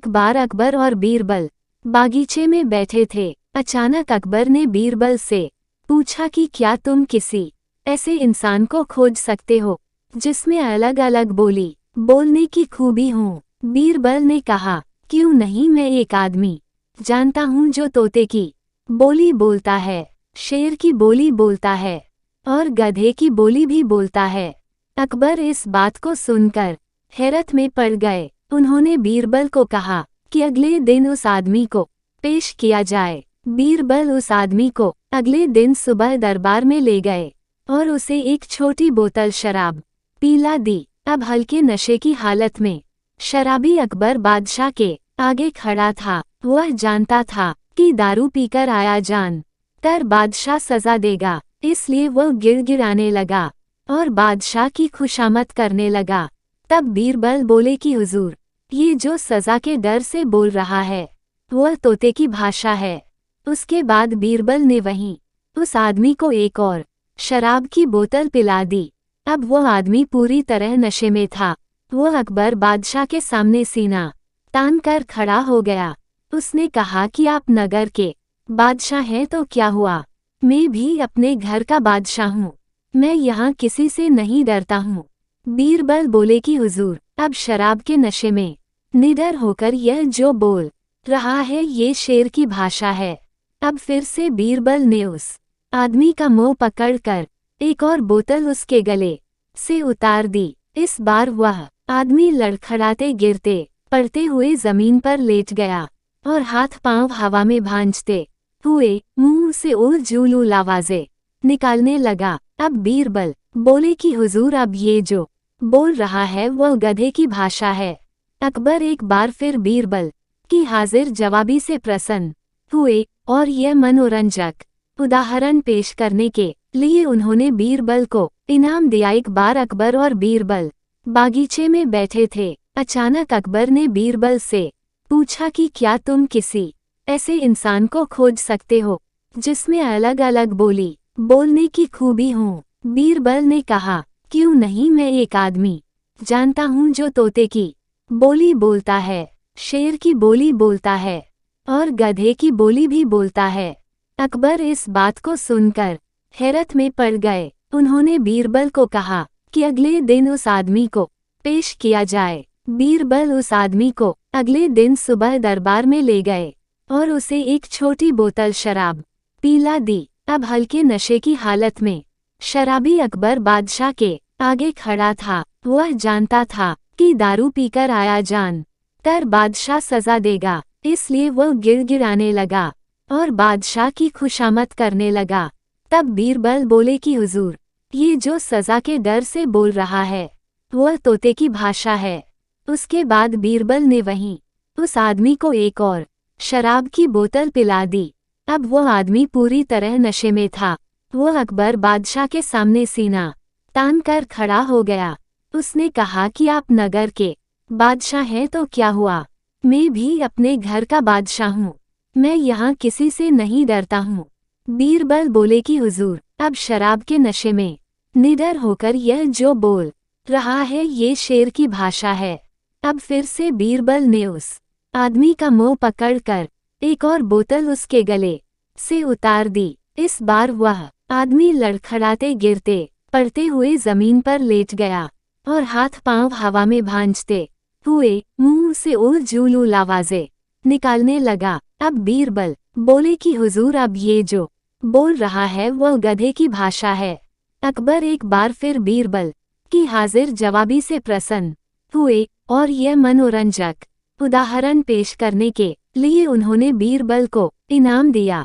एक बार अकबर और बीरबल बागीचे में बैठे थे। अचानक अकबर ने बीरबल से पूछा कि क्या तुम किसी ऐसे इंसान को खोज सकते हो जिसमें अलग अलग बोलने की खूबी हो। बीरबल ने कहा, क्यों नहीं, मैं एक आदमी जानता हूँ जो तोते की बोली बोलता है, शेर की बोली बोलता है और गधे की बोली भी बोलता है। अकबर इस बात को सुनकर हैरत में पड़ गए। उन्होंने बीरबल को कहा कि अगले दिन उस आदमी को पेश किया जाए। बीरबल उस आदमी को अगले दिन सुबह दरबार में ले गए और उसे एक छोटी बोतल शराब पिला दी। अब हल्के नशे की हालत में शराबी अकबर बादशाह के आगे खड़ा था। वह जानता था कि दारू पीकर आया जान कर बादशाह सजा देगा, इसलिए वह गिड़गिड़ाने लगा और बादशाह की खुशामद करने लगा। तब बीरबल बोले कि हुजूर, ये जो सजा के डर से बोल रहा है वह तोते की भाषा है। उसके बाद बीरबल ने वहीं उस आदमी को एक और शराब की बोतल पिला दी। अब वह आदमी पूरी तरह नशे में था। वह अकबर बादशाह के सामने सीना तान कर खड़ा हो गया। उसने कहा कि आप नगर के बादशाह हैं तो क्या हुआ, मैं भी अपने घर का बादशाह हूँ, मैं यहाँ किसी से नहीं डरता हूँ। बीरबल बोले कि हुजूर, अब शराब के नशे में निडर होकर यह जो बोल रहा है ये शेर की भाषा है। अब फिर से बीरबल ने उस आदमी का मुंह पकड़कर एक और बोतल उसके गले से उतार दी। इस बार वह आदमी लड़खड़ाते गिरते पड़ते हुए जमीन पर लेट गया और हाथ पांव हवा में भांजते हुए मुंह से उल आवाजें निकालने लगा। अब बीरबल बोले कि हुजूर, अब ये जो बोल रहा है वह गधे की भाषा है। अकबर एक बार फिर बीरबल की हाजिर जवाबी से प्रसन्न हुए और यह मनोरंजक उदाहरण पेश करने के लिए उन्होंने बीरबल को इनाम दिया। एक बार अकबर और बीरबल बागीचे में बैठे थे। अचानक अकबर ने बीरबल से पूछा कि क्या तुम किसी ऐसे इंसान को खोज सकते हो जिसमें अलग अलग बोलने की खूबी हो। बीरबल ने कहा, क्यों नहीं, मैं एक आदमी जानता हूँ जो तोते की बोली बोलता है, शेर की बोली बोलता है और गधे की बोली भी बोलता है। अकबर इस बात को सुनकर हैरत में पड़ गए। उन्होंने बीरबल को कहा कि अगले दिन उस आदमी को पेश किया जाए। बीरबल उस आदमी को अगले दिन सुबह दरबार में ले गए और उसे एक छोटी बोतल शराब पिला दी। अब हल्के नशे की हालत में शराबी अकबर बादशाह के आगे खड़ा था। वह जानता था कि दारू पीकर आया जान कर बादशाह सजा देगा, इसलिए वह गिड़गिड़ाने लगा और बादशाह की खुशामद करने लगा। तब बीरबल बोले कि हुजूर, ये जो सजा के डर से बोल रहा है वह तोते की भाषा है। उसके बाद बीरबल ने वहीं उस आदमी को एक और शराब की बोतल पिला दी। अब वह आदमी पूरी तरह नशे में था। वह अकबर बादशाह के सामने सीना तान कर खड़ा हो गया। उसने कहा कि आप नगर के बादशाह हैं तो क्या हुआ, मैं भी अपने घर का बादशाह हूँ, मैं यहाँ किसी से नहीं डरता हूँ। बीरबल बोले कि हुजूर, अब शराब के नशे में निडर होकर यह जो बोल रहा है ये शेर की भाषा है। अब फिर से बीरबल ने उस आदमी का मुंह पकड़कर एक और बोतल उसके गले से उतार दी। इस बार वह आदमी लड़खड़ाते गिरते पड़ते हुए जमीन पर लेट गया और हाथ पांव हवा में भांजते हुए मुंह से उल आवाजें निकालने लगा। अब बीरबल बोले कि हुजूर, अब ये जो बोल रहा है वह गधे की भाषा है। अकबर एक बार फिर बीरबल की हाजिर जवाबी से प्रसन्न हुए और यह मनोरंजक उदाहरण पेश करने के लिए उन्होंने बीरबल को इनाम दिया।